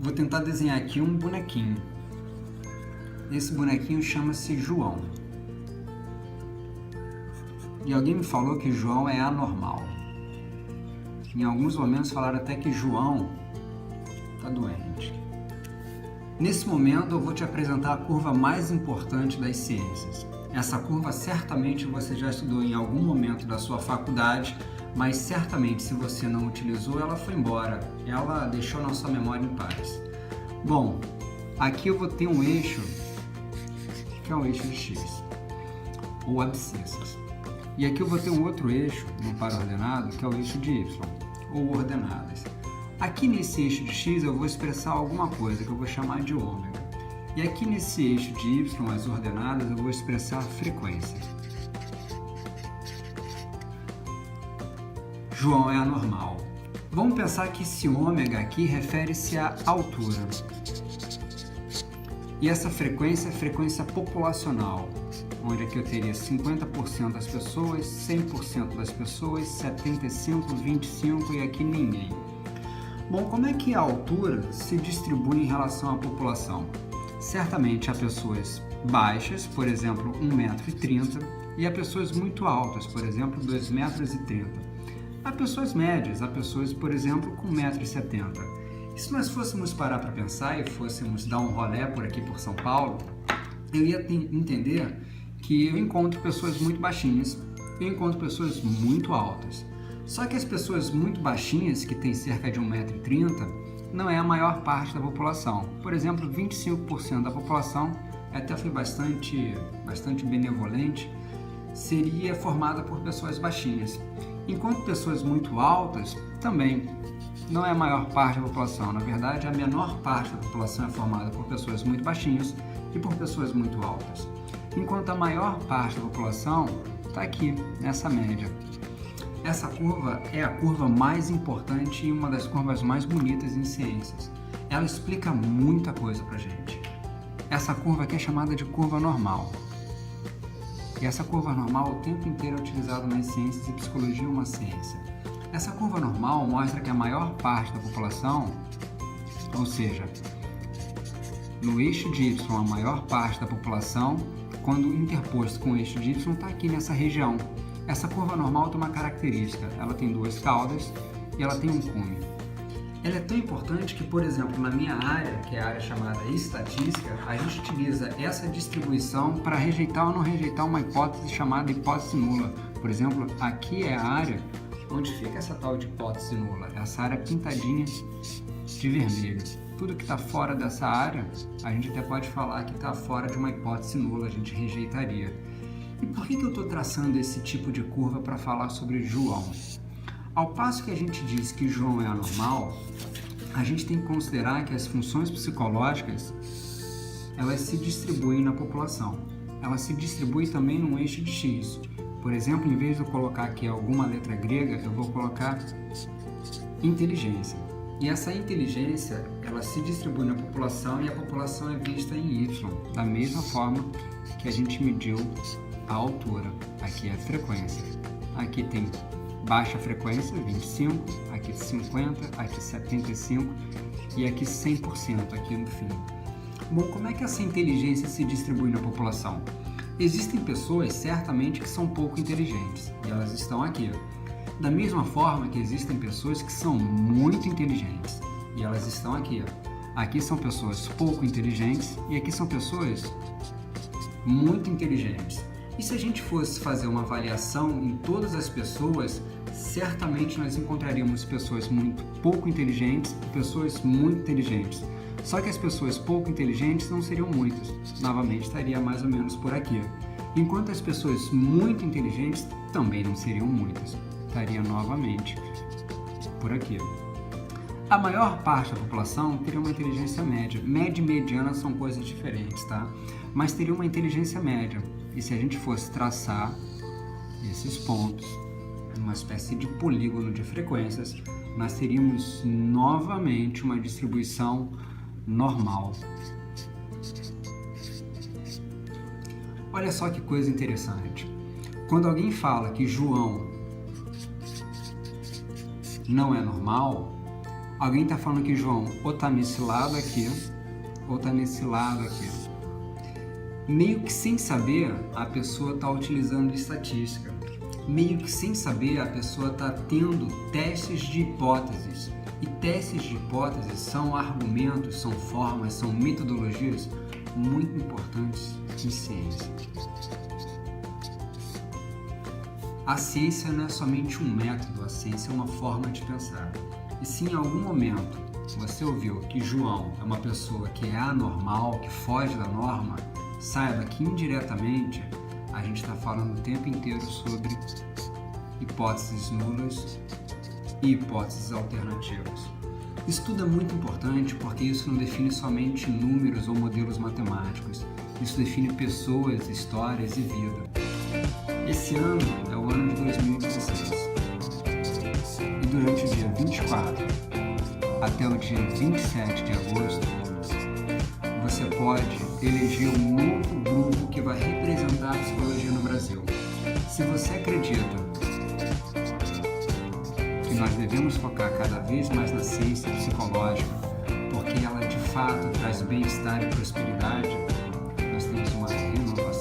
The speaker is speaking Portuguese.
Vou tentar desenhar aqui um bonequinho. Esse bonequinho chama-se João. E alguém me falou que João é anormal. Em alguns momentos falaram até que João está doente. Nesse momento eu vou te apresentar a curva mais importante das ciências. Essa curva certamente você já estudou em algum momento da sua faculdade, mas certamente se você não utilizou, ela foi embora. Ela deixou na sua memória em paz. Bom, aqui eu vou ter um eixo, que é o eixo de X, ou abscissas. E aqui eu vou ter um outro eixo, no par ordenado, que é o eixo de Y, ou ordenadas. Aqui nesse eixo de X eu vou expressar alguma coisa que eu vou chamar de ômega. E aqui nesse eixo de Y, as ordenadas, eu vou expressar a frequência. João é anormal. Vamos pensar que esse ômega aqui refere-se à altura. E essa frequência é frequência populacional, onde aqui eu teria 50% das pessoas, 100% das pessoas, 75%, 25% e aqui ninguém. Bom, como é que a altura se distribui em relação à população? Certamente há pessoas baixas, por exemplo, 1,30 m, e há pessoas muito altas, por exemplo, 2,30 m. Há pessoas médias, há pessoas, por exemplo, com 1,70 m. E se nós fôssemos parar para pensar e fôssemos dar um rolê por aqui por São Paulo, eu ia entender que eu encontro pessoas muito baixinhas, eu encontro pessoas muito altas. Só que as pessoas muito baixinhas, que têm cerca de 1,30 m, não é a maior parte da população. Por exemplo, 25% da população, até fui bastante benevolente, seria formada por pessoas baixinhas. Enquanto pessoas muito altas também não é a maior parte da população. Na verdade, a menor parte da população é formada por pessoas muito baixinhas e por pessoas muito altas. Enquanto a maior parte da população está aqui, nessa média. Essa curva é a curva mais importante e uma das curvas mais bonitas em ciências. Ela explica muita coisa pra gente. Essa curva aqui é chamada de curva normal. E essa curva normal o tempo inteiro é utilizada nas ciências e psicologia é uma ciência. Essa curva normal mostra que a maior parte da população, ou seja, no eixo de Y, a maior parte da população, quando interposto com o eixo de Y, está aqui nessa região. Essa curva normal tem uma característica, ela tem duas caudas e ela tem um cume. Ela é tão importante que, por exemplo, na minha área, que é a área chamada estatística, a gente utiliza essa distribuição para rejeitar ou não rejeitar uma hipótese chamada hipótese nula. Por exemplo, aqui é a área onde fica essa tal de hipótese nula, essa área pintadinha de vermelho. Tudo que está fora dessa área, a gente até pode falar que está fora de uma hipótese nula, a gente rejeitaria. E por que eu estou traçando esse tipo de curva para falar sobre João? Ao passo que a gente diz que João é anormal, a gente tem que considerar que as funções psicológicas, elas se distribuem na população. Elas se distribuem também num eixo de X. Por exemplo, em vez de eu colocar aqui alguma letra grega, eu vou colocar inteligência. E essa inteligência, ela se distribui na população e a população é vista em Y, da mesma forma que a gente mediu a altura. Aqui é a frequência. Aqui tem baixa frequência, 25, aqui 50, aqui 75 e aqui 100% aqui no fim. Bom, como é que essa inteligência se distribui na população? Existem pessoas, certamente, que são pouco inteligentes e elas estão aqui. Da mesma forma que existem pessoas que são muito inteligentes e elas estão aqui. Aqui são pessoas pouco inteligentes e aqui são pessoas muito inteligentes. E se a gente fosse fazer uma avaliação em todas as pessoas, certamente nós encontraríamos pessoas muito pouco inteligentes e pessoas muito inteligentes. Só que as pessoas pouco inteligentes não seriam muitas, novamente estaria mais ou menos por aqui. Enquanto as pessoas muito inteligentes também não seriam muitas, estaria novamente por aqui. A maior parte da população teria uma inteligência média. Média e mediana são coisas diferentes, tá? Mas teria uma inteligência média. E se a gente fosse traçar esses pontos, uma espécie de polígono de frequências, nós teríamos novamente uma distribuição normal. Olha só que coisa interessante. Quando alguém fala que João não é normal, Alguém está falando que, João, ou está nesse lado aqui, ou está nesse lado aqui. Meio que sem saber, a pessoa está utilizando estatística. Meio que sem saber, a pessoa está tendo testes de hipóteses. E testes de hipóteses são argumentos, são formas, são metodologias muito importantes em ciência. A ciência não é somente um método, a ciência é uma forma de pensar. E se em algum momento você ouviu que João é uma pessoa que é anormal, que foge da norma, saiba que indiretamente a gente está falando o tempo inteiro sobre hipóteses nulas e hipóteses alternativas. Isso tudo é muito importante porque isso não define somente números ou modelos matemáticos, isso define pessoas, histórias e vida. Esse ano é o ano de 2016 e durante o dia 24 até o dia 27 de agosto você pode eleger um novo grupo que vai representar a psicologia no Brasil. Se você acredita que nós devemos focar cada vez mais na ciência psicológica, porque ela de fato traz bem-estar e prosperidade, nós temos uma renovação